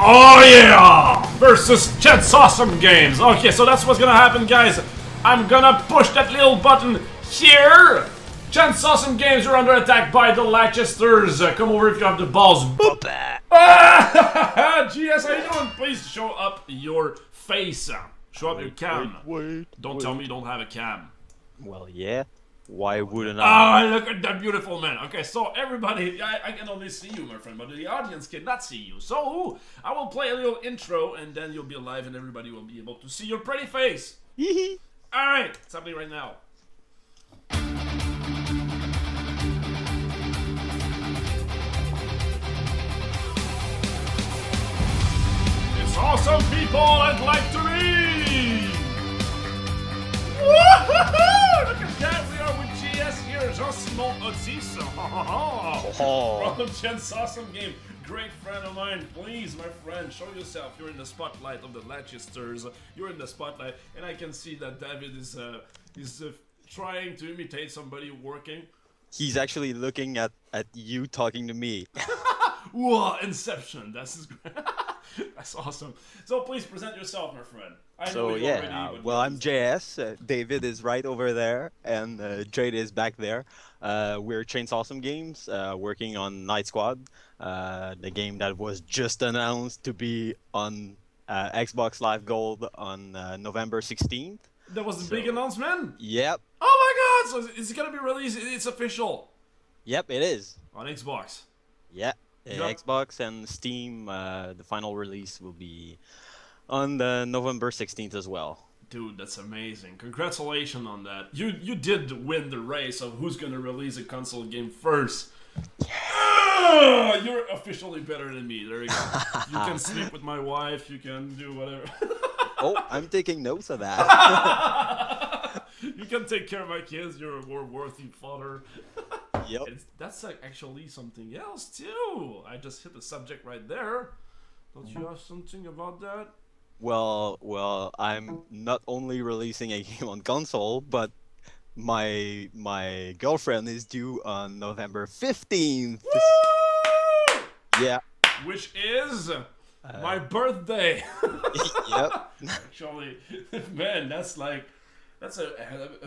Oh yeah! Versus Chainsawesome Games. Okay, so that's what's gonna happen, guys. I'm gonna push that little button here. Chainsawesome Games are under attack by the Lachhhisters. Come over if you have the balls. Boop. GS, how you doing? Please show up your face. Show up your cam. Don't tell me you don't have a cam. Well, yeah. Why wouldn't I? Ah, look at that beautiful man. Okay, so everybody, I can only see you, my friend, but the audience cannot see you. So, I will play a little intro, and then you'll be live, and everybody will be able to see your pretty face. Alright, it's happening right now. It's awesome people I'd like to meet! Woohoo! Look at that, we are with GS here, Jean-Simon Otis. From Chainsawesome Game. Great friend of mine. Please, my friend, show yourself. You're in the spotlight of the Lachhhisters. You're in the spotlight, and I can see that David is trying to imitate somebody working. He's actually looking at you talking to me. Whoa, Inception. That's great. That's awesome. So please present yourself, my friend. I know you already, well, I'm JS. David is right over there, and Jade is back there. We're Chainsawesome Games, working on Night Squad, the game that was just announced to be on Xbox Live Gold on November 16th. That was the big announcement? Yep. Oh my god! So it's gonna be released. It's official. Yep, it is. On Xbox. Yeah. Xbox and Steam, the final release will be on the November 16th as well. Dude, that's amazing. Congratulations on that. You did win the race of who's gonna release a console game first. Yeah! You're officially better than me. There you go. You can sleep with my wife, you can do whatever. Oh, I'm taking notes of that. You can take care of my kids, you're a more worthy father. Yep. That's actually something else too. I just hit the subject right there. Don't you have something about that? Well, I'm not only releasing a game on console, but my girlfriend is due on November 15th. Woo! Yeah. Which is my birthday. Yep. Actually, man, that's a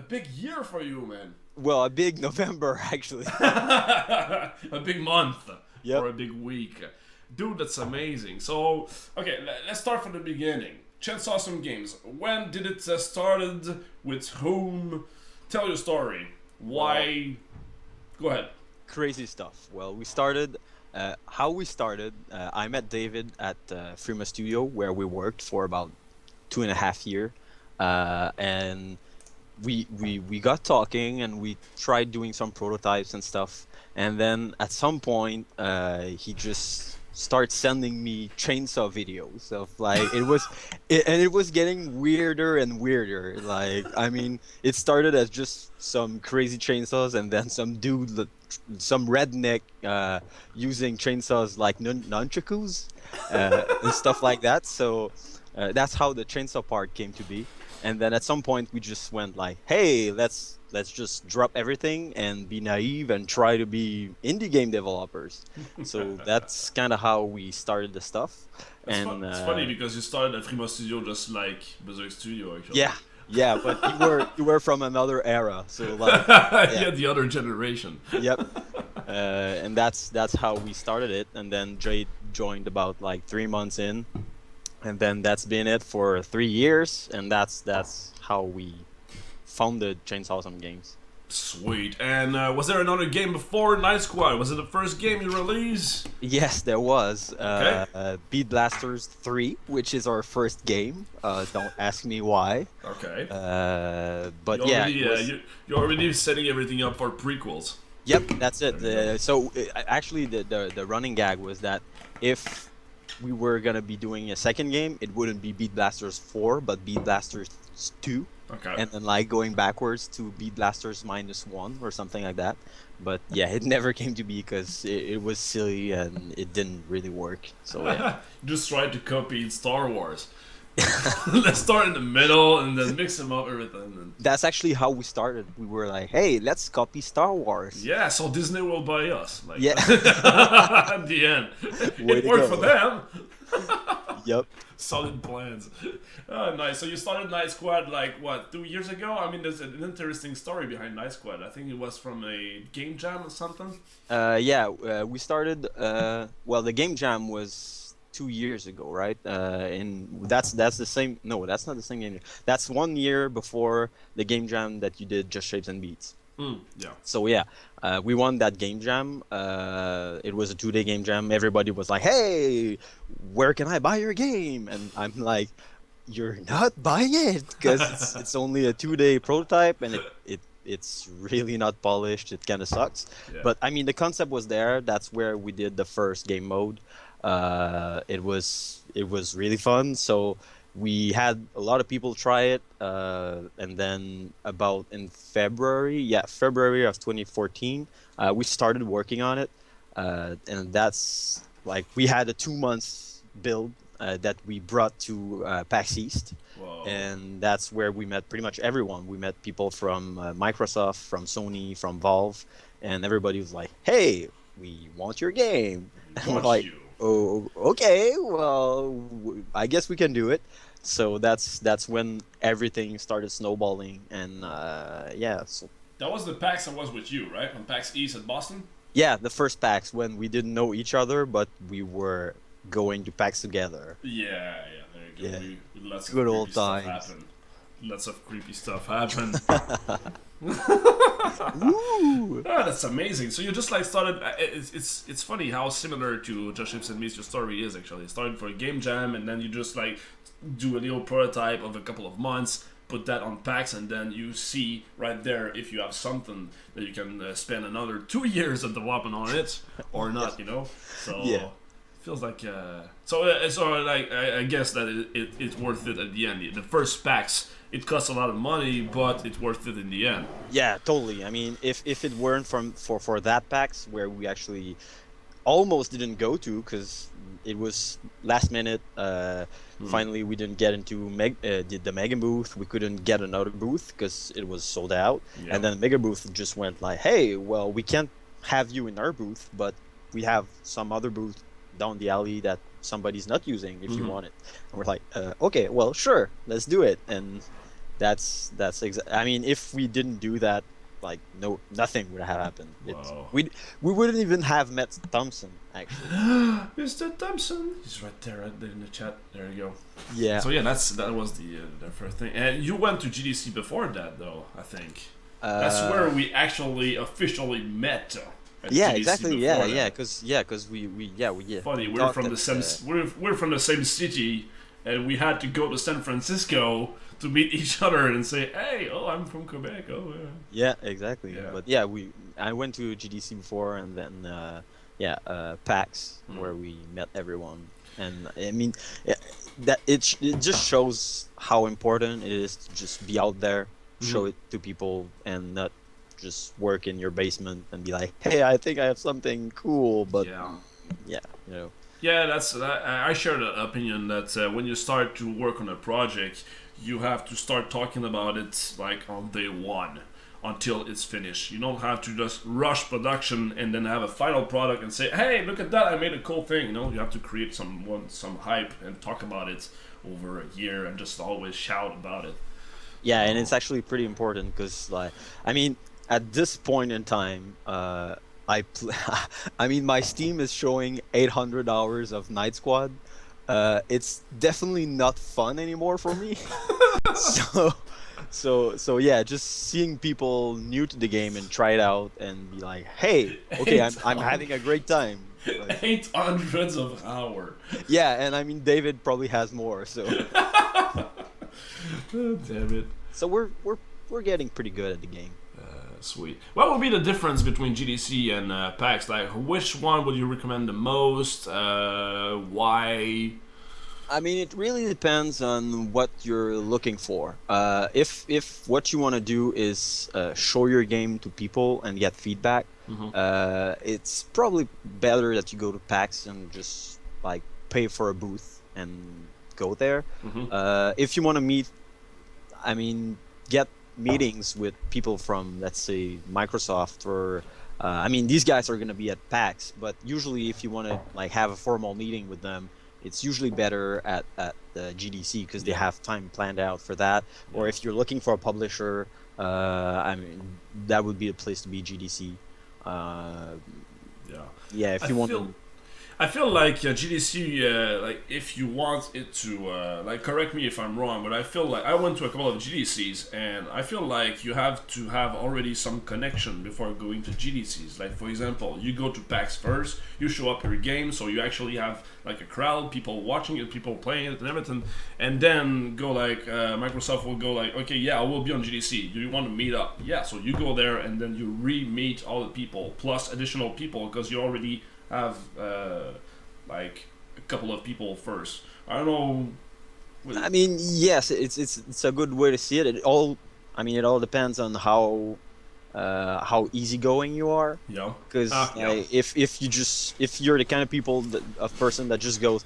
big year for you, man. Well, a big November, actually. A big month. Yep. Or a big week. Dude, that's amazing. So, okay, let's start from the beginning. Chainsawesome Games. When did it started? With whom? Tell your story. Why? Go ahead. Crazy stuff. Well, we started... how we started, I met David at Freema Studio, where we worked for about 2.5 years. And we got talking, and we tried doing some prototypes and stuff. And then at some point, he just started sending me chainsaw videos of like it was getting weirder and weirder. Like, I mean, it started as just some crazy chainsaws, and then some dude, some redneck, using chainsaws like nunchakus and stuff like that. So that's how the chainsaw part came to be. And then at some point we just went like, hey, let's just drop everything and be naive and try to be indie game developers. So that's kind of how we started the stuff. It's funny because you started at Freema Studio just like Berserk Studio, actually. Yeah, but you were from another era, so like yeah, the other generation. Yep. And that's how we started it, and then Jade joined about like 3 months in. And then that's been it for 3 years, and that's how we founded Chainsawesome Games. Sweet. And was there another game before Night Squad? Was it the first game you released? Yes, there was. Okay. Beat Blasters 3, which is our first game. Don't ask me why. Okay. But you're already setting everything up for prequels. Yep, that's it. Actually, the running gag was that if we were gonna be doing a second game, it wouldn't be Beat Blasters 4, but Beat Blasters 2. Okay. And then like going backwards to Beat Blasters -1 or something like that. But yeah, it never came to be because it was silly and it didn't really work. So yeah. Just tried to copy Star Wars. Let's start in the middle and then mix them up everything. And... That's actually how we started. We were like, hey, let's copy Star Wars. Yeah, so Disney will buy us. Like, yeah. at the end. It worked for them. Yep. Solid plans. Oh, nice. So you started Night Squad like what, 2 years ago? I mean, there's an interesting story behind Night Squad. I think it was from a game jam or something. Yeah, we started. Well, the game jam was 2 years ago, right? And that's the same. No, that's not the same game. That's 1 year before the game jam that you did, Just Shapes and Beats. Yeah. So yeah, we won that game jam. It was a 2-day game jam. Everybody was like, "Hey, where can I buy your game?" And I'm like, "You're not buying it because it's only a 2-day prototype and it's really not polished. It kind of sucks." Yeah. But I mean, the concept was there. That's where we did the first game mode. It was really fun. So we had a lot of people try it, and then about in February of 2014, we started working on it, and that's like we had a 2 months build that we brought to PAX East. Whoa. And that's where we met pretty much everyone. We met people from Microsoft, from Sony, from Valve, and everybody was like, "Hey, we want your game." And we're like, "Oh, okay. Well, I guess we can do it." So that's when everything started snowballing, and yeah. So That was the PAX I was with you, right? On PAX East at Boston? yeah, the first PAX when we didn't know each other, but we were going to PAX together. Yeah, there you go. Yeah. Lots of Good creepy old stuff times. happened. Lots of creepy stuff happened. Woo! Ah, that's amazing. So you just like started. It's funny how similar to Just Shapes and Meets your story is actually. It started for a game jam, and then you just like do a little prototype of a couple of months, put that on PAX, and then you see right there if you have something that you can spend another 2 years of development on it or not. You know. So Yeah. feels like so like I guess that it's worth it at the end. The first PAX. It costs a lot of money, but it's worth it in the end. Yeah, totally. I mean, if it weren't for that PAX where we actually almost didn't go to because it was last minute. Finally, we didn't get into the mega booth. We couldn't get another booth because it was sold out. Yeah. And then mega booth just went like, "Hey, well, we can't have you in our booth, but we have some other booth down the alley that somebody's not using if you want it." And we're like, "Okay, well, sure, let's do it." And I mean, if we didn't do that, like nothing would have happened. Wow. We wouldn't even have met Thompson actually. Mr. Thompson. He's right there in the chat. There you go. Yeah. So yeah, that was the first thing. And you went to GDC before that, though. I think that's where we actually officially met. At Yeah, GDC exactly. before Yeah, that. because we Funny, we're thought from the that, same. We're from the same city, and we had to go to San Francisco to meet each other and say, "Hey, oh, I'm from Quebec." Oh, Yeah, exactly. Yeah. But yeah, I went to GDC before, and then PAX where we met everyone, and I mean that it just shows how important it is to just be out there, show it to people, and not just work in your basement and be like, "Hey, I think I have something cool," but yeah. you know. Yeah, I share the opinion that when you start to work on a project, you have to start talking about it like on day one until it's finished. You don't have to just rush production and then have a final product and say, "Hey, look at that! I made a cool thing." You know, you have to create some hype and talk about it over a year and just always shout about it. Yeah, and it's actually pretty important because, like, I mean, at this point in time, I mean, my Steam is showing 800 hours of Night Squad. It's definitely not fun anymore for me. so yeah, just seeing people new to the game and try it out and be like, "Hey, okay, I'm having a great time." Like, 800 of hours. yeah, and I mean, David probably has more. So Oh, damn it. so we're getting pretty good at the game. Sweet. What would be the difference between GDC and PAX? Like, which one would you recommend the most? Why? I mean, it really depends on what you're looking for. If what you want to do is show your game to people and get feedback, it's probably better that you go to PAX and just like pay for a booth and go there. If you want to meet, I mean, get meetings with people from, let's say, Microsoft or I mean, these guys are going to be at PAX, but usually if you want to like have a formal meeting with them, it's usually better at the GDC because they have time planned out for that. Or if you're looking for a publisher, I mean, that would be the place to be, GDC. Yeah, if you want to. I feel like GDC, like if you want it to, like correct me if I'm wrong, but I feel like I went to a couple of GDCs and I feel like you have to have already some connection before going to GDCs. Like for example, you go to PAX first, you show up your game, so you actually have like a crowd, people watching it, people playing it and everything, and then go like, Microsoft will go like, okay, yeah, I will be on GDC. Do you want to meet up? Yeah, so you go there and then you re-meet all the people, plus additional people, because you already have like a couple of people first. I don't know. I mean, yes, it's a good way to see it. I mean, it all depends on how easygoing you are. Yeah. Because if you're the kind of person that just goes,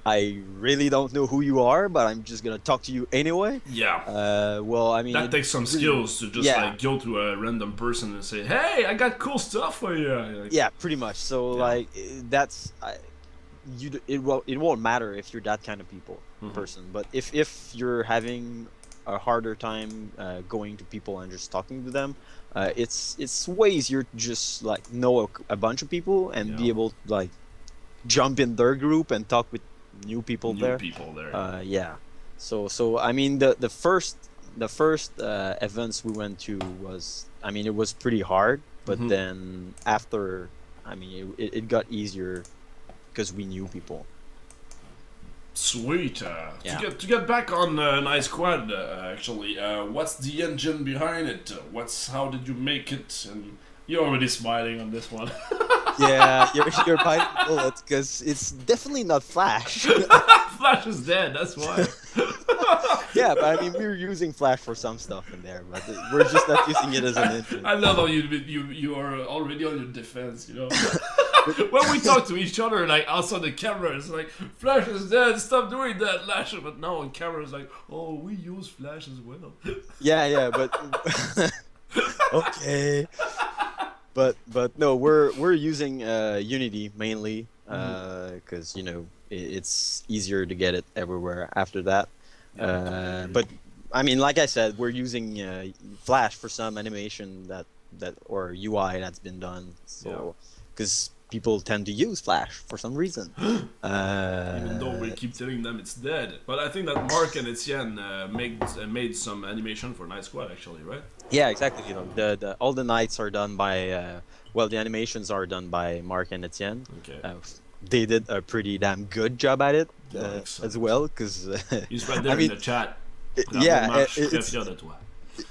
I really don't know who you are, but I'm just gonna talk to you anyway. Yeah. Well, I mean, that takes some skills to just like go to a random person and say, "Hey, I got cool stuff for you." Like, yeah, pretty much. So like it won't matter if you're that kind of person. But if you're having a harder time going to people and just talking to them, it's way easier to just like know a bunch of people and be able to like jump in their group and talk with new people there. Yeah. So I mean the first events we went to was, I mean, it was pretty hard, but then after, I mean, it got easier because we knew people. Sweet. To get back on Nice Squad, actually, what's the engine behind it? How did you make it? And you're already smiling on this one. Yeah, you're biting bullets because it's definitely not Flash. Flash is dead. That's why. Yeah, but I mean, we're using Flash for some stuff in there, but we're just not using it as an engine. I love how you are already on your defense. You know, when we talk to each other, like outside the camera, it's like Flash is dead. Stop doing that, Lash. But now on camera, it's like, oh, we use Flash as well. Yeah, but okay. But no, we're using Unity mainly because you know it's easier to get it everywhere after that. But I mean, like I said, we're using Flash for some animation that or UI that's been done. So because people tend to use Flash for some reason. Even though we keep telling them it's dead. But I think that Mark and Etienne made some animation for Night Squad actually, right? Yeah, exactly. You know, all the nights are done by the animations are done by Mark and Etienne. Okay. They did a pretty damn good job at it as well, because he's right there in the chat.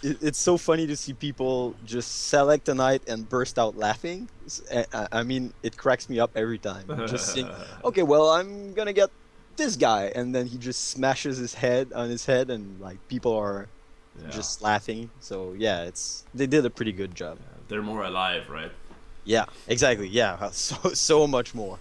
It's so funny to see people just select a night and burst out laughing. I mean, it cracks me up every time. Just seeing, okay, well, I'm gonna get this guy, and then he just smashes his head on his head, and like people are just laughing. So yeah, they did a pretty good job. Yeah, they're more alive, right? Yeah, exactly. Yeah, so much more.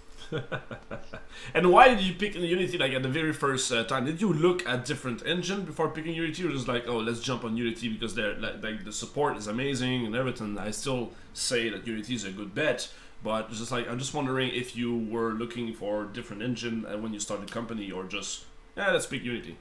And why did you pick Unity like at the very first time? Did you look at different engine before picking Unity, or just like, oh, let's jump on Unity because they're like the support is amazing and everything? I still say that Unity is a good bet, but it's just like I'm just wondering if you were looking for different engine when you started the company, or just let's pick Unity.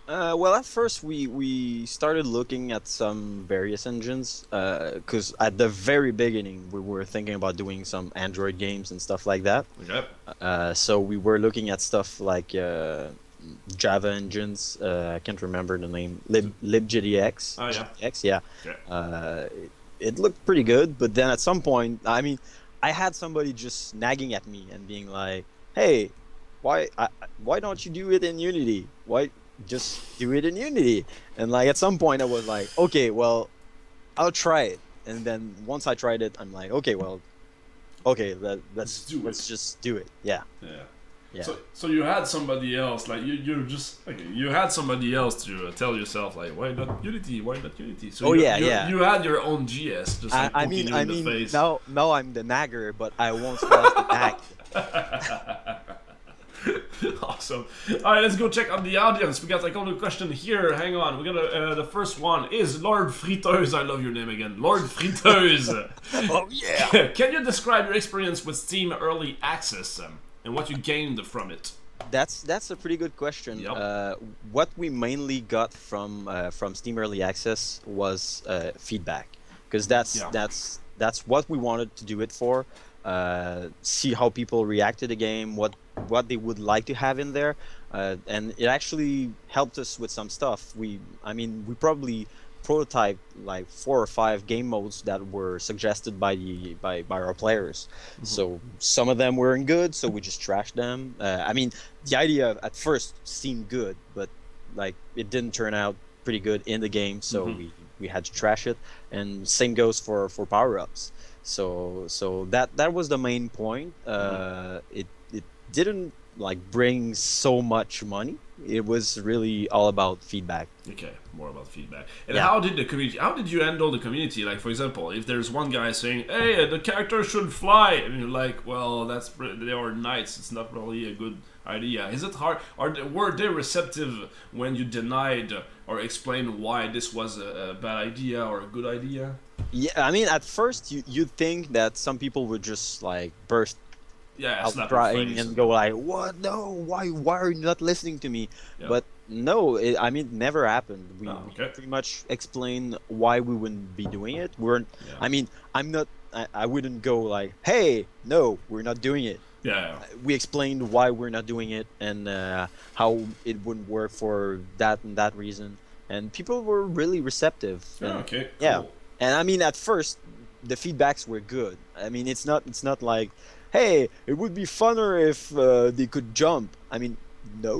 Well, at first we started looking at some various engines, because at the very beginning we were thinking about doing some Android games and stuff like that. Okay. So we were looking at stuff like Java engines. I can't remember the name. libgdx. Oh yeah. GDX, yeah. Okay. It looked pretty good, but then at some point, I mean, I had somebody just nagging at me and being like, "Hey, why don't you do it in Unity? Why?" Just do it in Unity. And like at some point I was like, okay, well, I'll try it. And then once I tried it, I'm like, okay, let's just do it. Yeah. So you had somebody else, like you had somebody else to tell yourself like, why not Unity? So you had your own GS, just like poking you in the face. now I'm the nagger, but I once was the nag. Awesome. All right, let's go check on the audience. We got like a question here. Hang on. We got the first one is Lord Friteuse. I love your name again, Lord Friteuse. Oh yeah. Can you describe your experience with Steam Early Access and what you gained from it? That's a pretty good question. Yep. What we mainly got from Steam Early Access was feedback, because Yeah. that's what we wanted to do it for. See how people react to the game, what they would like to have in there, and it actually helped us with some stuff. I mean, we probably prototyped like 4 or 5 game modes that were suggested by our players. So some of them weren't good, so we just trashed them. I mean, the idea at first seemed good, but like it didn't turn out pretty good in the game, so we had to trash it. And same goes for power-ups. So that was the main point. It didn't like bring so much money. It was really all about feedback. Okay, more about feedback. And Yeah. how did the community? How did you handle the community? Like, for example, if there's one guy saying, "Hey, the character should fly," and you're like, "Well, they are knights. It's not really a good idea." Is it hard? Were they receptive when you denied or explained why this was a bad idea or a good idea? Yeah, I mean, at first you'd think that some people would just like burst Yeah, out slap your crying face. and go like, "What? No, why are you not listening to me?" Yeah. But no, I mean, it never happened. We Okay. pretty much explained why we wouldn't be doing it. We're, Yeah. I mean, I wouldn't go like, "Hey, no, we're not doing it." Yeah. We explained why we're not doing it and how it wouldn't work for that and that reason, and people were really receptive. Yeah. And, Okay. Cool. yeah, and I mean, at first, the feedbacks were good. I mean, it's not like, "Hey, it would be funner if they could jump." I mean, no.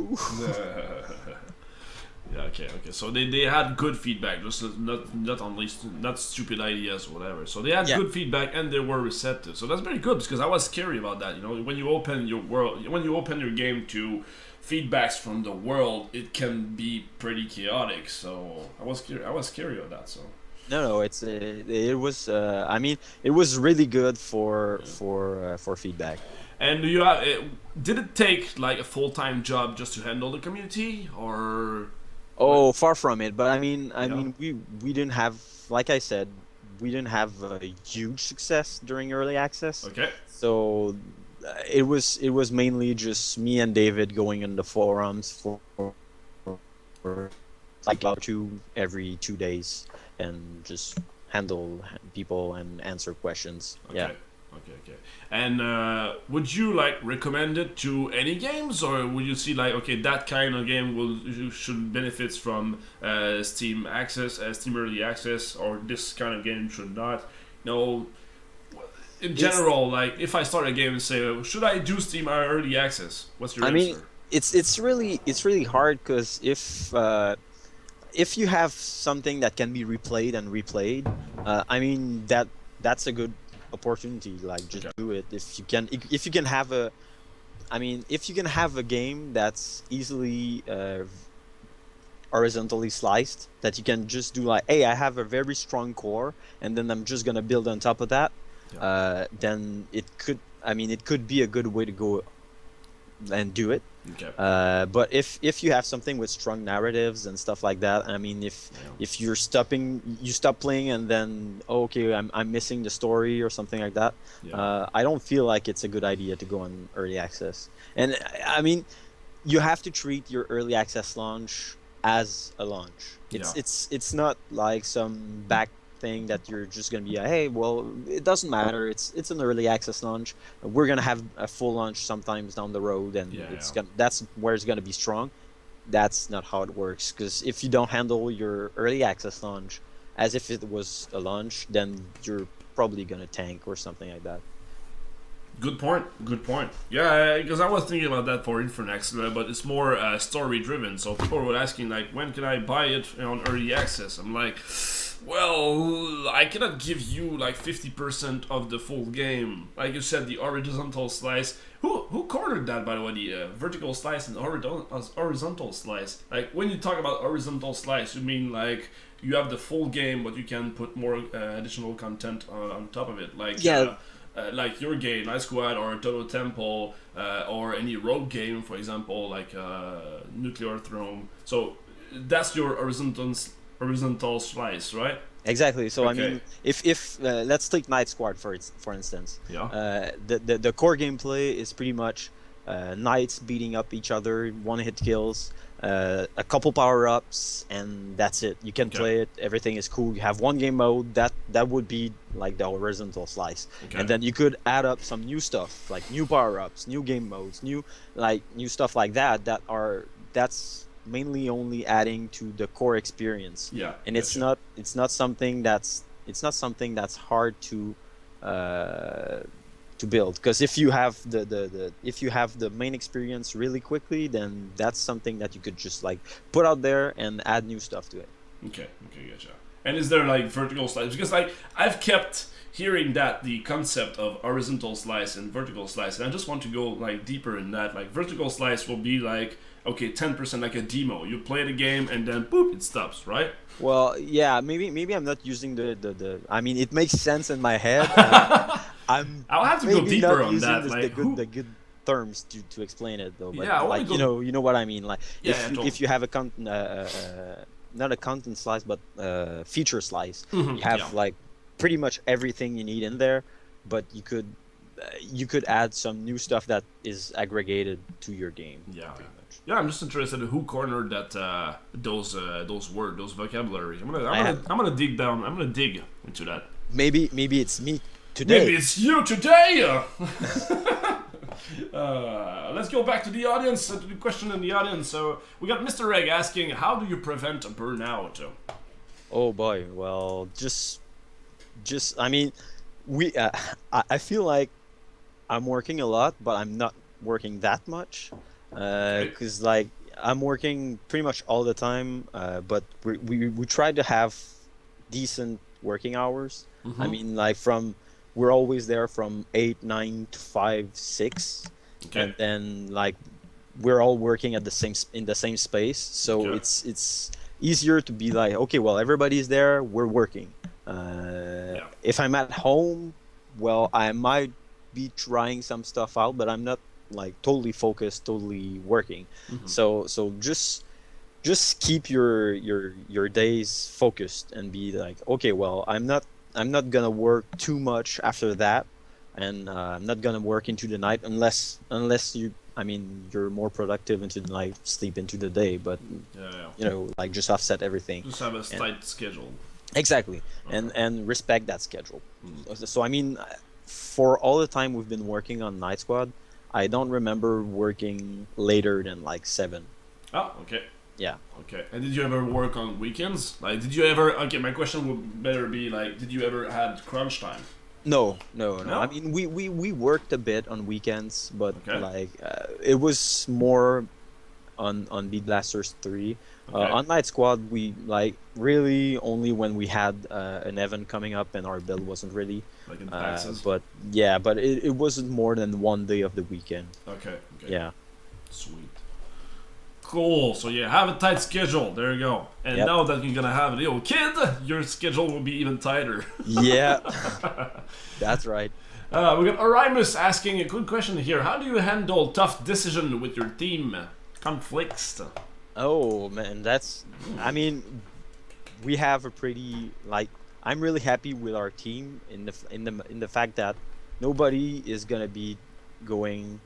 Yeah, okay. So they had good feedback, just not only not stupid ideas or whatever. So they had Yeah. good feedback and they were receptive. So that's very good because I was scary about that. You know, when you open your world, when you open your game to feedbacks from the world, it can be pretty chaotic. So I was scary of that. So No, it was. I mean, it was really good for feedback. and do you have? Did it take like a full-time job just to handle the community or? Oh, far from it. But I Yeah. mean, we didn't have, like I said, we didn't have a huge success during early access. Okay. So it was mainly just me and David going in the forums for like about 2 every 2 days and just handle people and answer questions. Okay. Yeah. Okay. And would you like recommend it to any games, or would you see like okay that kind of game should benefits from Steam access, Steam early access, or this kind of game should not? No. In general, like if I start a game and say, should I do Steam early access? What's your I answer? mean, it's really hard because if you have something that can be replayed and replayed, I mean that's a good opportunity. Like just Okay. do it if you can have a. I mean, if you can have a game that's easily horizontally sliced, that you can just do like, hey, I have a very strong core, and then I'm just gonna build on top of that. Yeah. Then it could. I mean, it could be a good way to go and do it. Okay. But if you have something with strong narratives and stuff like that, I mean, if you stop playing and then okay, I'm missing the story or something like that. Yeah. I don't feel like it's a good idea to go on early access. And I mean, you have to treat your early access launch as a launch. It's not like some back thing that you're just gonna be hey, well, it doesn't matter, it's an early access launch, we're gonna have a full launch sometimes down the road, and that's where it's gonna be strong. That's not how it works, because if you don't handle your early access launch as if it was a launch, then you're probably gonna tank or something like that. Good point. Yeah, because I was thinking about that for Infernex, but it's more story driven. So people were asking like, when can I buy it on early access? I'm like, well, I cannot give you like 50% of the full game. Like you said, the horizontal slice. Who cornered that, by the way? The vertical slice and horizontal slice. Like when you talk about horizontal slice, you mean like you have the full game, but you can put more additional content on top of it. Like like your game, Night Squad or Total Temple, or any rogue game, for example, like Nuclear Throne. So that's your horizontal slice, right? Exactly. So I Okay. mean, if let's take Night Squad for instance. Yeah. The core gameplay is pretty much knights beating up each other, one-hit kills, a couple power-ups, and that's it. You can play it. Everything is cool. You have one game mode. That would be like the horizontal slice, and then you could add up some new stuff, like new power-ups, new game modes, new stuff like that. That's mainly only adding to the core experience. Yeah, and it's not something that's hard to build, because if you have the main experience really quickly, then that's something that you could just like put out there and add new stuff to it. Okay, gotcha. And is there like vertical slice? Because like I've kept hearing that the concept of horizontal slice and vertical slice, and I just want to go like deeper in that. Like vertical slice will be like, okay, 10% like a demo. You play the game and then boop, it stops, right? Well, yeah, maybe I'm not using the I mean, it makes sense in my head. I'll have to go deeper on that. Like the good terms to explain it though. But yeah, like you know what I mean. Like if you have a not a content slice, but feature slice, you have like pretty much everything you need in there, but you could add some new stuff that is aggregated to your game. Yeah. Yeah, I'm just interested in who cornered that those words, those vocabulary. I'm gonna dig down. I'm gonna dig into that. Maybe it's me today. Maybe it's you today. Let's go back to the audience, to the question in the audience. So we got Mr. Reg asking, how do you prevent a burnout? Oh boy, well, just I mean, I feel like I'm working a lot, but I'm not working that much. Because like I'm working pretty much all the time, but we try to have decent working hours. I mean, like we're always there from 8, 9 to 5, 6, and then like we're all working at in the same space, so it's easier to be like, okay, well, everybody's there, we're working. If I'm at home, well, I might be trying some stuff out, but I'm not like totally focused, totally working. So just keep your days focused and be like, okay, well, I'm not gonna work too much after that, and I'm not gonna work into the night unless you're more productive into the night, sleep into the day, but you know, like just offset everything. Just have a tight schedule. Exactly. And respect that schedule. So I mean, for all the time we've been working on Night Squad, I don't remember working later than like 7. Oh, okay. Yeah. Okay. And did you ever work on weekends? Like, did you ever? Okay, my question would better be like, did you ever had crunch time? No. I mean, we worked a bit on weekends, but like it was more on Beat Blasters 3. On Night Squad, we like really only when we had an event coming up and our build wasn't ready. Like in taxes. But yeah, but it wasn't more than one day of the weekend. Okay. Yeah. Sweet. Cool. So yeah, have a tight schedule. There you go. And now that you're gonna have a little kid, your schedule will be even tighter. Yeah. That's right. We got Orimus asking a good question here. How do you handle tough decision with your team? Conflicts. Oh man, I mean, we have a pretty like. I'm really happy with our team in the fact that nobody is gonna be going,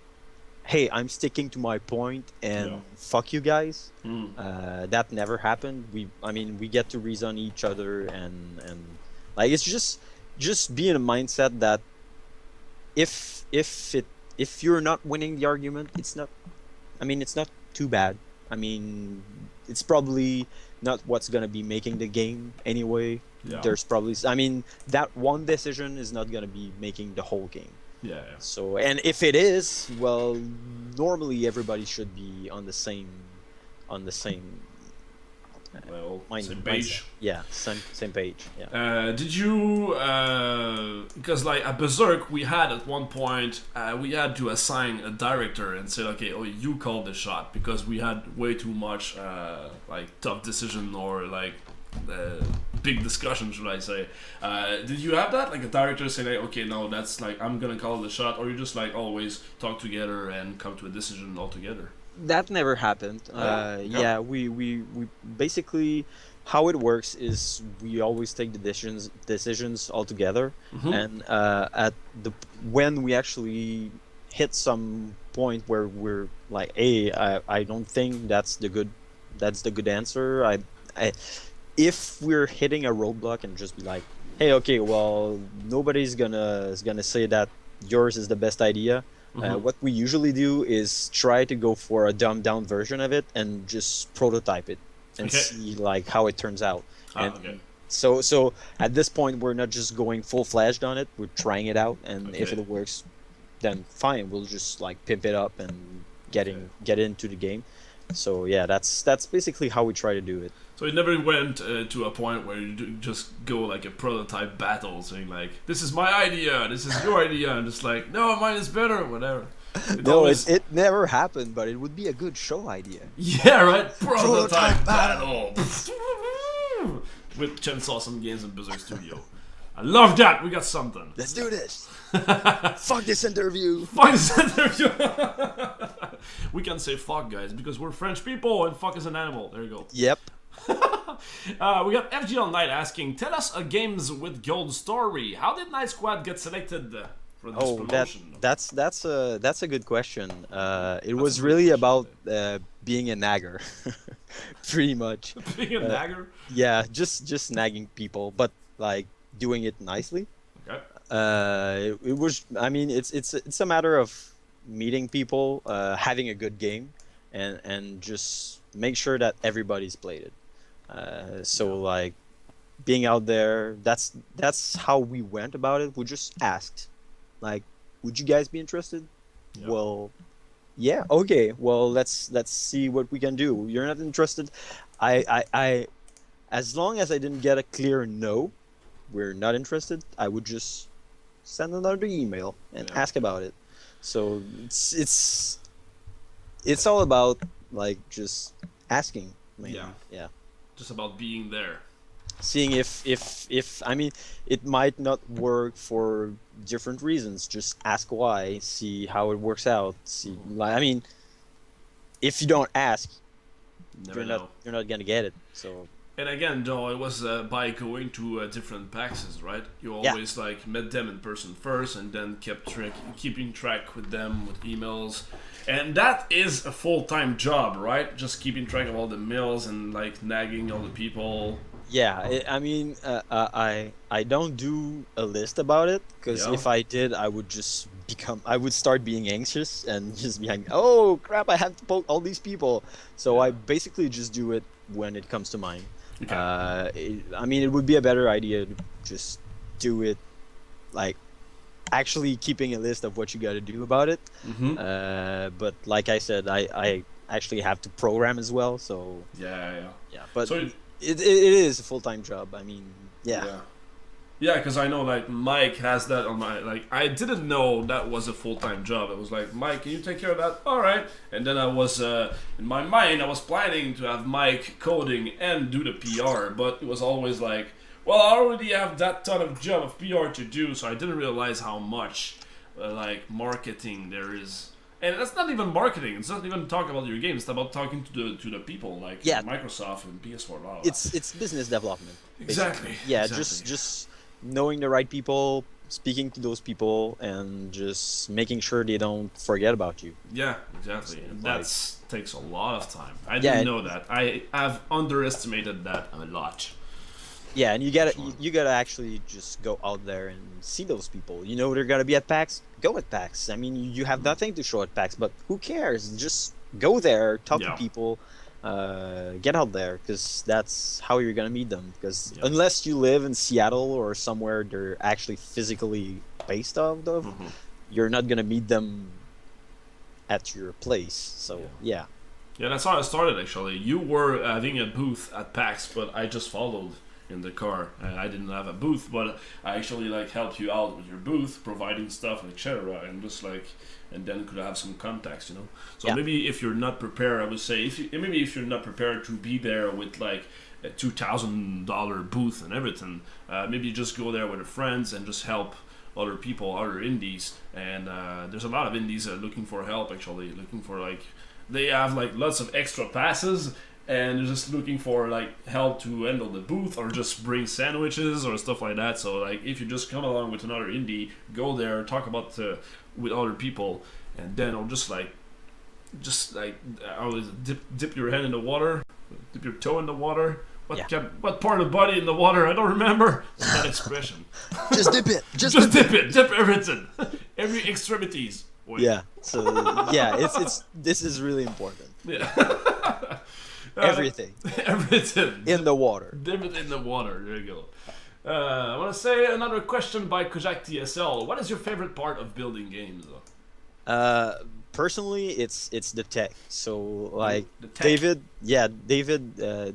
hey, I'm sticking to my point and fuck you guys. That never happened. We get to reason each other and like it's just be in a mindset that if you're not winning the argument, it's not too bad. I mean, it's probably not what's gonna be making the game anyway. There's probably that one decision is not gonna be making the whole game. So, and if it is, well, normally everybody should be on the same same page. Yeah, same page. Yeah. Did you because like at Berserk we had at one point we had to assign a director and say, okay, oh, you call the shot, because we had way too much like tough decision or like big discussion, should I say. Did you have that, like a director say like, okay, no, that's like I'm gonna call the shot, or you just like always talk together and come to a decision altogether? That never happened. Yeah, we basically, how it works is we always take the decisions all together, and when we actually hit some point where we're like, hey, I don't think that's the good answer. I if we're hitting a roadblock and just be like, hey, okay, well, nobody's gonna say that yours is the best idea. What we usually do is try to go for a dumbed down version of it and just prototype it and Okay. see like how it turns out. And Okay. so at this point we're not just going full fledged on it. We're trying it out, and if Okay. it works, then fine. We'll just like pimp it up and get into the game. So yeah, that's basically how we try to do it. So it never went to a point where you just go like a prototype battle, saying like, "This is my idea, this is your idea," and just like, "No, mine is better," whatever. It No, always, it never happened, but it would be a good show idea. yeah, right. Prototype Prototype battle with Chainsawesome Games and Berserk Studio. I love that. We got something. Let's do this. Fuck this interview. Fuck this interview. We can say fuck, guys, because we're French people and fuck is an animal. There you go. Yep. We got FGL Knight asking, tell us a games with gold story. How did Night Squad get selected for this promotion? That's a good question. It was really about being a nagger, pretty much. Being a nagger? Yeah, just nagging people, but like doing it nicely. Okay. It was. I mean, it's a matter of meeting people, having a good game, and just make sure that everybody's played it. So like being out there, that's how we went about it. We just asked, like, would you guys be interested? Yeah. Well, yeah, okay. Well, let's see what we can do. You're not interested. I as long as I didn't get a clear no, we're not interested, I would just send another email and ask about it. So it's all about like just asking. Mainly. Yeah. Just about being there. Seeing if I mean, it might not work for different reasons. Just ask why. See how it works out. See, like, I mean, if you don't ask, you're not gonna get it. So. And again, though, it was by going to different PAXs, right? You always like met them in person first, and then keeping track with them with emails, and that is a full-time job, right? Just keeping track of all the mails and like nagging all the people. Yeah, I mean, I don't do a list about it, because if I did, I would start being anxious and just be like, oh crap, I have to poke all these people. So I basically just do it when it comes to mind. Okay. I mean, it would be a better idea to just do it, like, actually keeping a list of what you got to do about it. But like I said, I actually have to program as well, so yeah. But so it is a full-time job. I mean, yeah, because I know like Mike has that on my, like, I didn't know that was a full-time job. I was like, Mike, can you take care of that? All right. And then I was in my mind, I was planning to have Mike coding and do the PR, but it was always like, well, I already have that ton of job of PR to do, so I didn't realize how much like marketing there is. And that's not even marketing. It's not even talking about your games. It's about talking to the people, like Microsoft and PS4. Blah, blah. It's business development. Exactly. Basically. Yeah, exactly. just knowing the right people, speaking to those people, and just making sure they don't forget about you. Yeah, exactly. And that takes a lot of time. I didn't know that. I have underestimated that a lot. Yeah, and you gotta actually just go out there and see those people. You know they're gonna be at PAX. Go at PAX. I mean, you have nothing to show at PAX, but who cares? Just go there, talk to people, get out there, because that's how you're gonna meet them. Because unless you live in Seattle or somewhere they're actually physically based out of, you're not gonna meet them at your place. So yeah, that's how I started actually. You were having a booth at PAX, but I just followed in the car. I didn't have a booth, but I actually like helped you out with your booth, providing stuff, etc., and just like, and then could have some contacts, you know. So maybe if you're not prepared, I would say maybe if you're not prepared to be there with like a $2,000 booth and everything, maybe just go there with your friends and just help other people, other indies. And there's a lot of indies looking for help, actually, looking for like, they have like lots of extra passes, and they're just looking for like help to handle the booth or just bring sandwiches or stuff like that. So like, if you just come along with another indie, go there, talk about with other people, and then I'll just like I always dip your hand in the water, dip your toe in the water. What part of the body in the water? I don't remember that expression. Just dip it. Just dip it. Dip everything. Every extremities. Wait. Yeah. So yeah, it's this is really important. Yeah. Everything. Everything. In the water. Dip it in the water. There you go. I want to say another question by Kojak TSL. What is your favorite part of building games? Personally, it's the tech. So like the tech.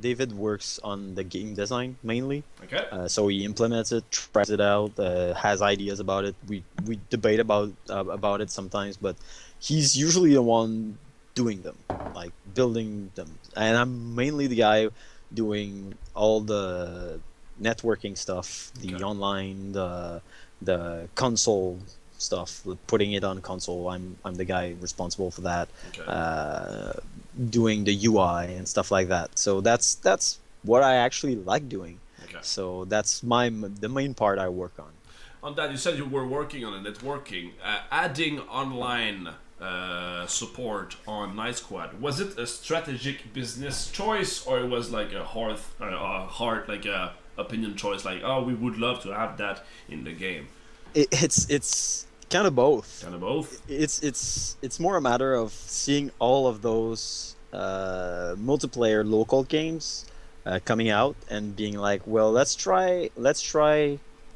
David works on the game design mainly. Okay. So he implements it, tries it out, has ideas about it. We debate about it sometimes, but he's usually the one doing them, like building them. And I'm mainly the guy doing all the networking stuff, the online, the console stuff, putting it on console. I'm the guy responsible for that. Okay. Doing the UI and stuff like that. So that's what I actually like doing. Okay. So that's the main part I work on. On that, you said you were working on a networking, adding online support on Night Squad. Was it a strategic business choice, or it was like a hard like a opinion choice? Like, oh, we would love to have that in the game. It's kind of both. Kind of both. It's more a matter of seeing all of those multiplayer local games coming out and being like, well, let's try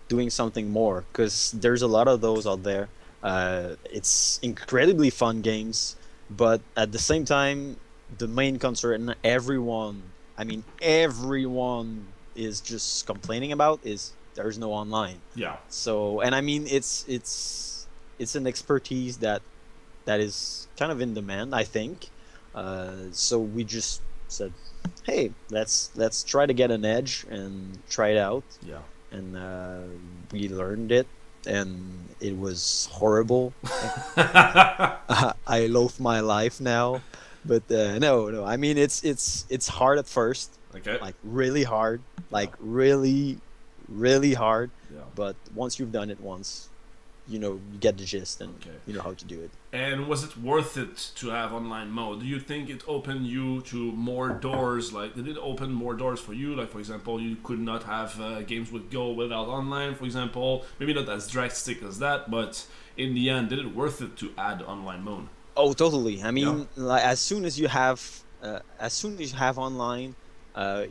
doing something more, because there's a lot of those out there. It's incredibly fun games, but at the same time, the main concern everyone is just complaining about is there's no online. Yeah. So, and I mean, it's an expertise that is kind of in demand, I think. So we just said, hey, let's try to get an edge and try it out. Yeah. And we learned it, and it was horrible. I loathe my life now, but no. I mean, it's hard at first. Okay. Like really hard. Like really hard. Yeah. But once you've done it once, you get the gist and you know how to do it. And was it worth it to have online mode? Do you think it opened you to more doors? Like, did it open more doors for you? Like, for example, you could not have games with Go without online, for example. Maybe not as drastic as that, but in the end, did it worth it to add online mode? Oh, totally. I mean, like, as soon as you have online,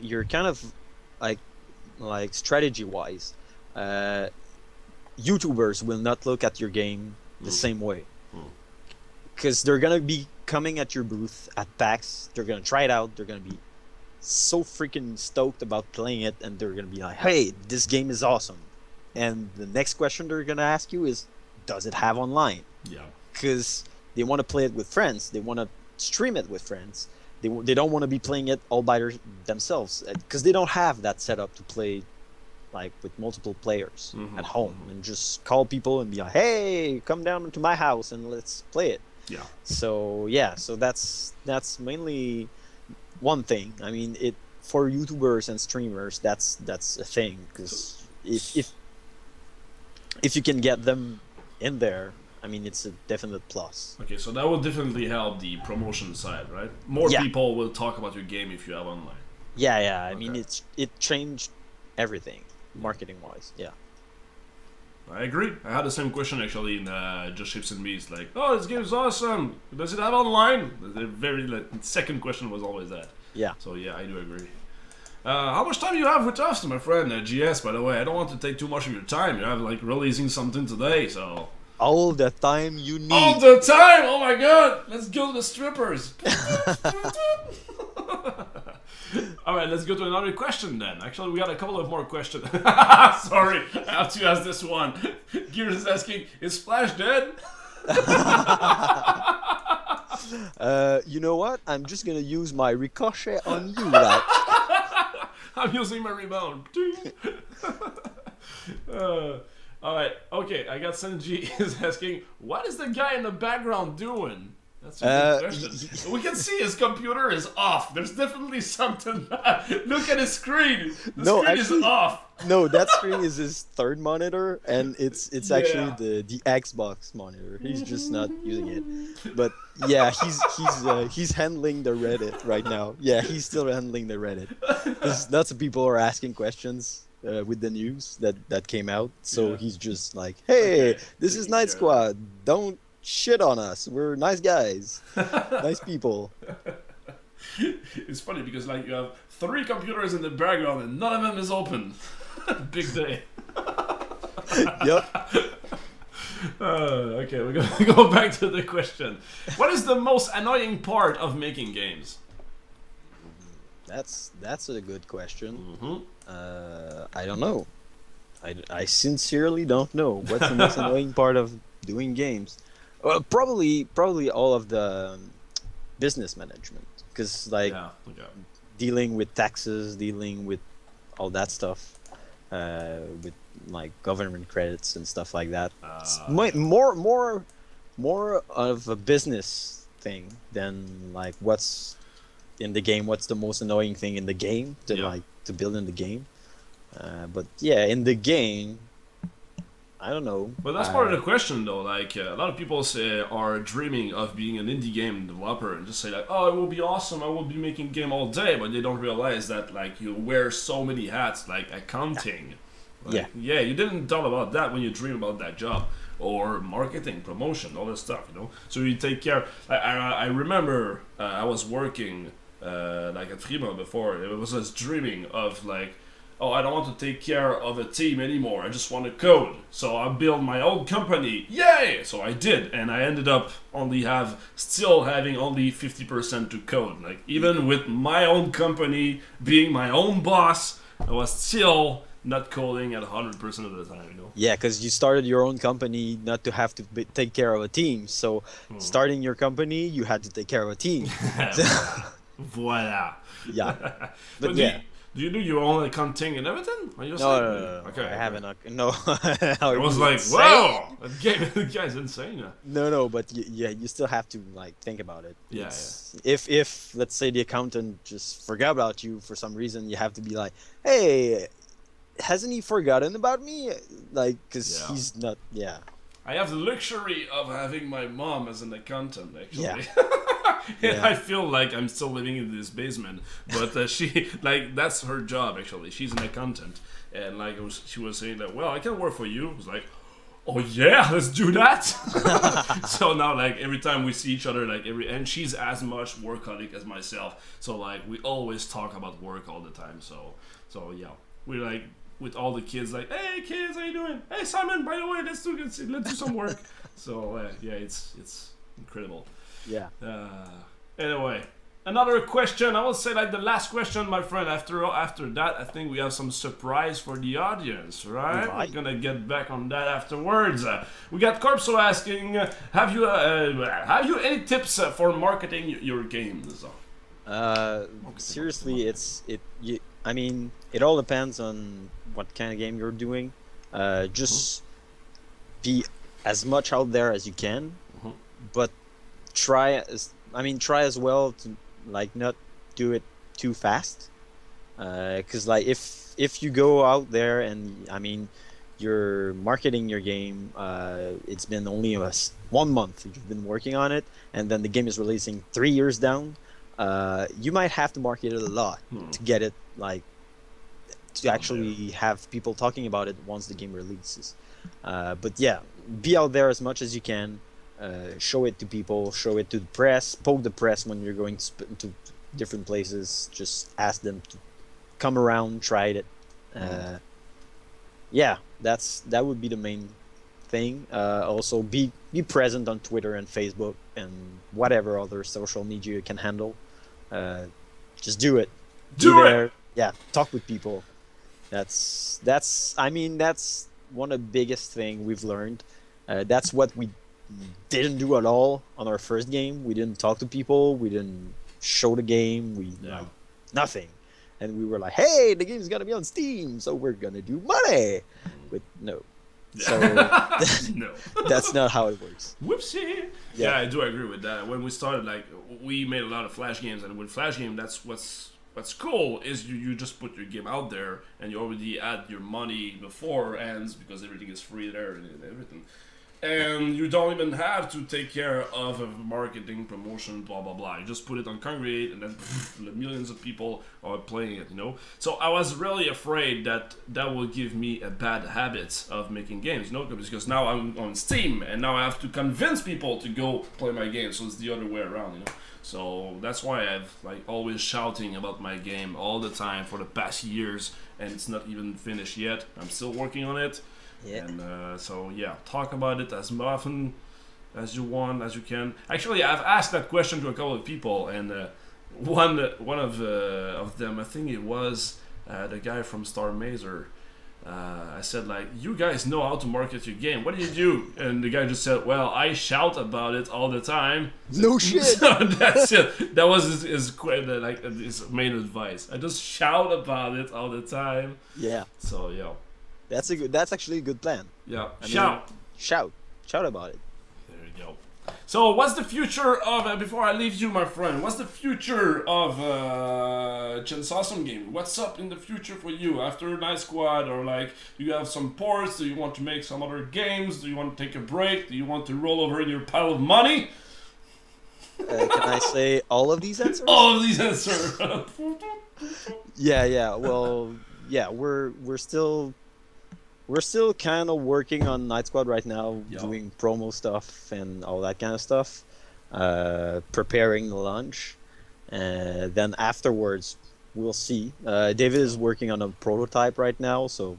you're kind of like strategy-wise, YouTubers will not look at your game the same way, because they're gonna be coming at your booth at PAX. They're gonna try it out. They're gonna be so freaking stoked about playing it, and they're gonna be like, "Hey, this game is awesome." And the next question they're gonna ask you is, "Does it have online?" Yeah. Because they want to play it with friends. They want to stream it with friends. They don't want to be playing it all by themselves, because they don't have that setup to play like with multiple players at home and just call people and be like, hey, come down to my house and let's play it. Yeah. So so that's mainly one thing. I mean, it for YouTubers and streamers, that's a thing, because if you can get them in there, I mean, it's a definite plus. Okay, so that will definitely help the promotion side, right? More people will talk about your game if you have online. Yeah. I mean, it changed everything, marketing-wise. Yeah. I agree. I had the same question actually in Just Ships and Bees. Like, oh, this game is awesome. Does it have online? The very second question was always that. Yeah. So yeah, I do agree. How much time do you have with us, my friend GS? By the way, I don't want to take too much of your time. You have like releasing something today, so. All the time you need. All the time! Oh my god! Let's go to the strippers! Alright, let's go to another question then. Actually, we got a couple of more questions. Sorry, I have to ask this one. Gears is asking, is Flash dead? You know what? I'm just gonna use my ricochet on you, Lachhh. I'm using my rebound. Alright, okay, I got Senji is asking, what is the guy in the background doing? That's a good question. We can see his computer is off. There's definitely something. Look at his screen. The screen is off. No, that screen is his third monitor, and it's actually the Xbox monitor. He's just not using it. But yeah, he's handling the Reddit right now. Yeah, he's still handling the Reddit. There's lots of people are asking questions with the news that came out. So he's just like, hey, this is Night Squad. Don't shit on us. We're nice guys. Nice people. It's funny because like you have 3 computers in the background and none of them is open. Big day. Yep. Okay, we're gonna go back to the question. What is the most annoying part of making games? That's a good question. I don't know. I sincerely don't know what's the most annoying part of doing games. Probably all of the business management, because like dealing with taxes, dealing with all that stuff, with like government credits and stuff like that. It's more of a business thing than like what's in the game. What's the most annoying thing in the game to build in the game? But yeah, in the game, I don't know. But that's part of the question, though. Like a lot of people are dreaming of being an indie game developer and just say like, "Oh, it will be awesome. I will be making game all day," but they don't realize that like you wear so many hats, like accounting. Like, you didn't thought about that when you dream about that job, or marketing, promotion, all this stuff. You know, so you take care. I remember I was working like at Fremont before. It was just dreaming of like, oh, I don't want to take care of a team anymore. I just want to code. So I built my own company. Yay! So I did, and I ended up still having only 50% to code. Like even with my own company, being my own boss, I was still not coding at 100% of the time. You know? Yeah, because you started your own company not to have to take care of a team. So starting your company, you had to take care of a team. Voila. Yeah, but yeah. Do you do your own accounting and everything? Or you no. Okay, I haven't. No. I was like, wow, that guy's insane. No, but you still have to like think about it. Yeah. If let's say the accountant just forgot about you for some reason, you have to be like, hey, hasn't he forgotten about me? Like, because he's not. Yeah. I have the luxury of having my mom as an accountant, actually. Yeah. I feel like I'm still living in this basement, but she like that's her job actually. She's an accountant, and like she was saying that, well, I can work for you. I was like, oh yeah, let's do that. So now like every time we see each other, like and she's as much workaholic as myself. So like we always talk about work all the time. So yeah, we like with all the kids like, hey kids, how you doing? Hey Simon, by the way, let's do some work. So yeah, it's incredible. Yeah. Anyway, another question. I will say like the last question, my friend. After that, I think we have some surprise for the audience, right? We're gonna get back on that afterwards. We got Corpso asking, have you any tips for marketing your games? Seriously, I mean, it all depends on what kind of game you're doing. Just be as much out there as you can, but try as well to like not do it too fast, because like if you go out there and I mean you're marketing your game, it's been only 1 month you've been working on it, and then the game is releasing 3 years down, you might have to market it a lot to get it like to actually have people talking about it once the game releases. But yeah, be out there as much as you can. Show it to people, show it to the press, poke the press when you're going to different places. Just ask them to come around, try it. Yeah, that would be the main thing. Also, be present on Twitter and Facebook and whatever other social media you can handle. Just do it. Do it. Yeah, talk with people. That's one of the biggest thing we've learned. That's what we didn't do at all on our first game. We didn't talk to people. We didn't show the game. Like, nothing. And we were like, hey, the game's gonna be on Steam, so we're gonna do money. But no, So No. that's not how it works. Whoopsie. Yeah. Yeah, I do agree with that. When we started, like, we made a lot of Flash games, and with Flash game, that's what's cool is you just put your game out there, and you already add your money before it ends because everything is free there and everything. And you don't even have to take care of a marketing, promotion, blah blah blah. You just put it on Congregate, and then millions of people are playing it. So I was really afraid that will give me a bad habit of making games. Because now I'm on Steam, and now I have to convince people to go play my game. So it's the other way around. So that's why I've like always shouting about my game all the time for the past years, and it's not even finished yet. I'm still working on it. Yeah. And so yeah, talk about it as often as you want, as you can. Actually, I've asked that question to a couple of people, and one of them, I think it was the guy from Star Mazer. I said, like, you guys know how to market your game. What do you do? And the guy just said, well, I shout about it all the time. No shit. So that's it. That was his main advice. I just shout about it all the time. Yeah. So yeah. That's actually a good plan. Yeah. I mean, Shout about it. There you go. So, what's the future of, before I leave you, my friend, what's the future of Chainsawesome Games? What's up in the future for you after Night Squad? Or, like, do you have some ports? Do you want to make some other games? Do you want to take a break? Do you want to roll over in your pile of money? Can I say all of these answers? All of these answers. Yeah. Well, yeah, we're still kind of working on Night Squad right now, doing promo stuff and all that kind of stuff, preparing the launch. Then afterwards, we'll see. David is working on a prototype right now, so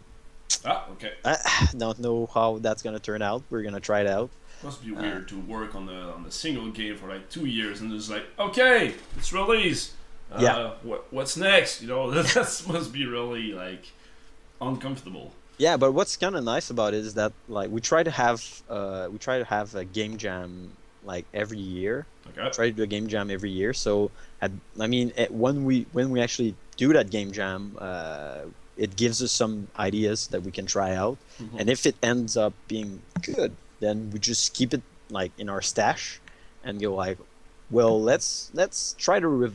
okay. I don't know how that's gonna turn out. We're gonna try it out. Must be weird to work on the single game for like 2 years and just like, okay, it's released. What's next? That must be really like uncomfortable. Yeah, but what's kind of nice about it is that like we try to have a game jam like every year. Okay. Try to do a game jam every year. So when we actually do that game jam, it gives us some ideas that we can try out. Mm-hmm. And if it ends up being good, then we just keep it like in our stash and go like, well, let's try to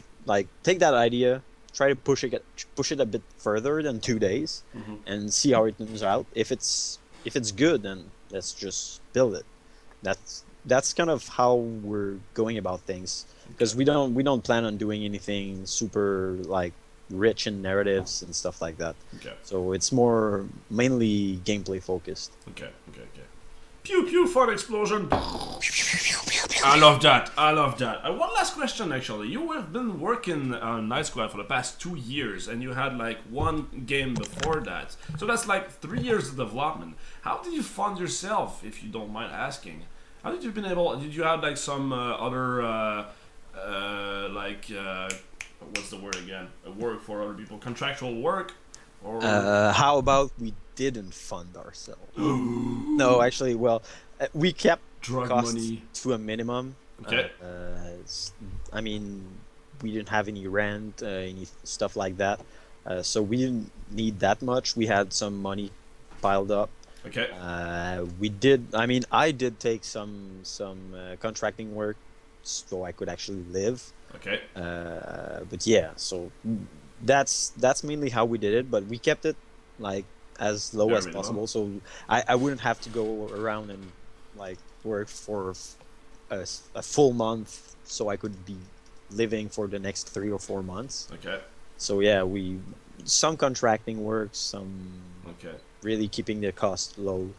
take that idea. Try to push it a bit further than 2 days, mm-hmm. and see how it turns out. If it's good, then let's just build it. That's kind of how we're going about things, because we don't plan on doing anything super like rich in narratives and stuff like that. Okay. So it's more mainly gameplay focused. Okay. Pew pew, fun explosion. I love that. One last question, actually. You have been working on Night Squad for the past 2 years, and you had like one game before that. So that's like 3 years of development. How did you fund yourself, if you don't mind asking? How did you been able? Did you have like some other what's the word again? Work for other people, contractual work, or how about we didn't fund ourselves? No, actually, well, we kept drug costs money to a minimum. Okay. I mean, we didn't have any rent, any stuff like that, so we didn't need that much. We had some money piled up. Okay. We did. I mean, I did take some contracting work, so I could actually live. Okay. But yeah, so that's mainly how we did it. But we kept it like as low as possible, so I wouldn't have to go around and like work for a full month, so I could be living for the next 3 or 4 months. Okay. So yeah, some contracting work, some really keeping the cost low.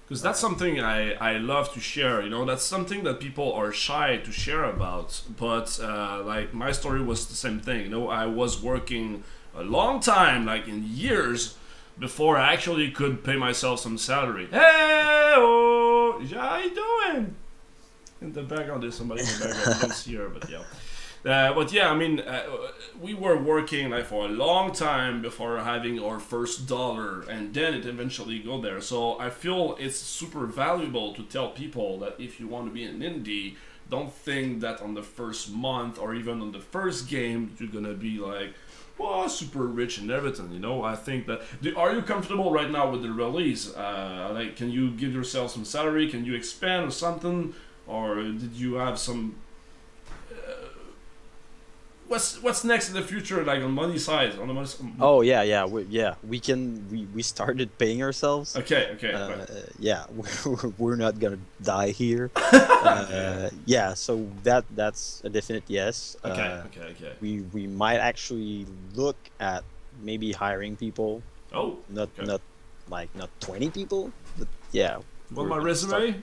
Because that's something I love to share, that's something that people are shy to share about. But like my story was the same thing, I was working a long time, like in years, before I actually could pay myself some salary. Hey, how you doing? In the background, there's somebody in the background. You don't see her, but yeah. But yeah, I mean, we were working like for a long time before having our first dollar, and then it eventually go there. So I feel it's super valuable to tell people that if you want to be an indie, don't think that on the first month or even on the first game you're gonna be like, well, super rich and everything. You know, I think that. Are you comfortable right now with the release? Like, can you give yourself some salary? Can you expand or something? Or did you have some? What's next in the future, like on money side, on the money? Oh yeah, we started paying ourselves. Okay. Uh, yeah, we're not gonna die here. Yeah, so that's a definite yes. Okay. We might actually look at maybe hiring people. Oh. Not okay. not 20 people, but yeah. Well, my resume.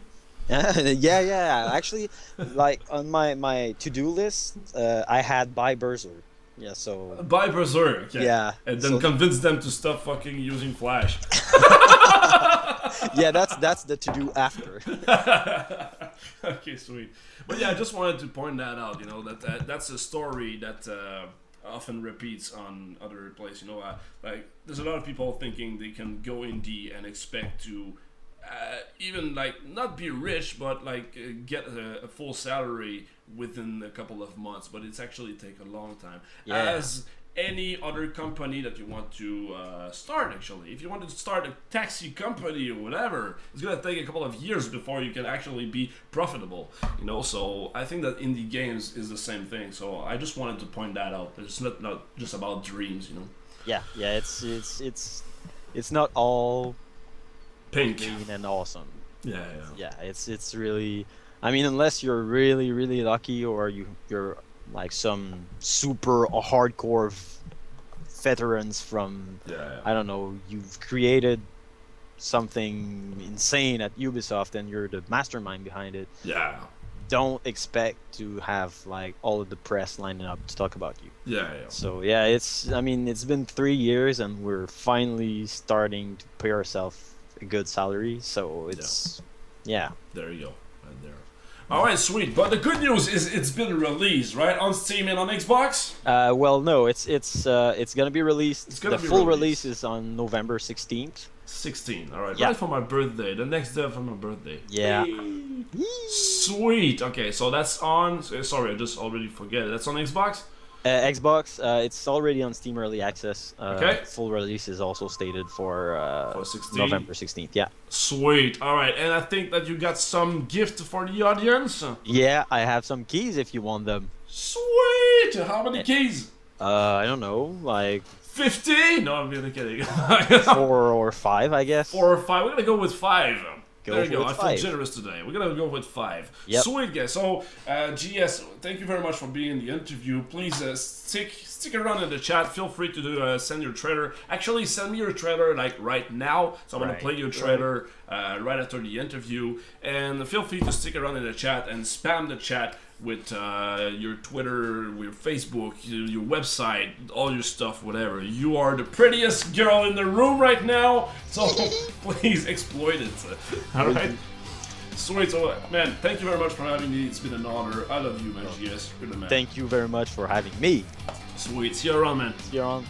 Yeah. Actually, like on my to-do list, I had buy Berserk. Yeah, so Buy Berserk. Okay. Yeah, And then so convince them to stop fucking using Flash. yeah, that's the to-do after. Okay, sweet. But yeah, I just wanted to point that out. You know that's a story that often repeats on other places. You know, like there's a lot of people thinking they can go indie and expect to. Even like not be rich, but like get a full salary within a couple of months. But it's actually take a long time. Yeah. As any other company that you want to start, actually, if you want to start a taxi company or whatever, it's gonna take a couple of years before you can actually be profitable. You know, so I think that indie games is the same thing. So I just wanted to point that out. It's not just about dreams. You know. Yeah. It's not all Pink. green and awesome. Yeah. Yeah, it's really. I mean, unless you're really lucky, or you're like some super hardcore veterans from, Yeah. I don't know, you've created something insane at Ubisoft and you're the mastermind behind it. Yeah. Don't expect to have like all of the press lining up to talk about you. Yeah. So yeah, I mean, it's been 3 years and we're finally starting to pay ourselves a good salary. So it's yeah. There you go, right there. All right, sweet. But the good news is it's been released, right, on Steam and on Xbox. Well, no, it's gonna be released. It's gonna the be full released. release is on November 16th. 16. All right, Yeah. right for my birthday. The next day for my birthday. Yeah. Sweet. Okay, so that's on. Sorry, I just already forget. That's on Xbox. Xbox, it's already on Steam Early Access. Okay. Full release is also stated for 16. November 16th. Yeah. Sweet. All right, and I think that you got some gift for the audience. Yeah, I have some keys if you want them. Sweet. How many keys? I don't know, like 50? No, I'm really kidding. 4 or 5, I guess. 4 or 5. We're gonna go with 5. There you go. with I feel 5. generous today. We're gonna go with 5. Yep. Sweet, guys. So, GS, thank you very much for being in the interview. Please stick around in the chat. Feel free to send your trailer. Actually, send me your trailer like right now. So I'm gonna Right. play your trailer right after the interview. And feel free to stick around in the chat and spam the chat with your Twitter, your Facebook, your website, all your stuff, whatever. You are the prettiest girl in the room right now, so please exploit it. All right. Sweet. So, man, thank you very much for having me. It's been an honor. I love you, man. GS. You're the man. Thank you very much for having me. Sweet. See you around, man. See you on.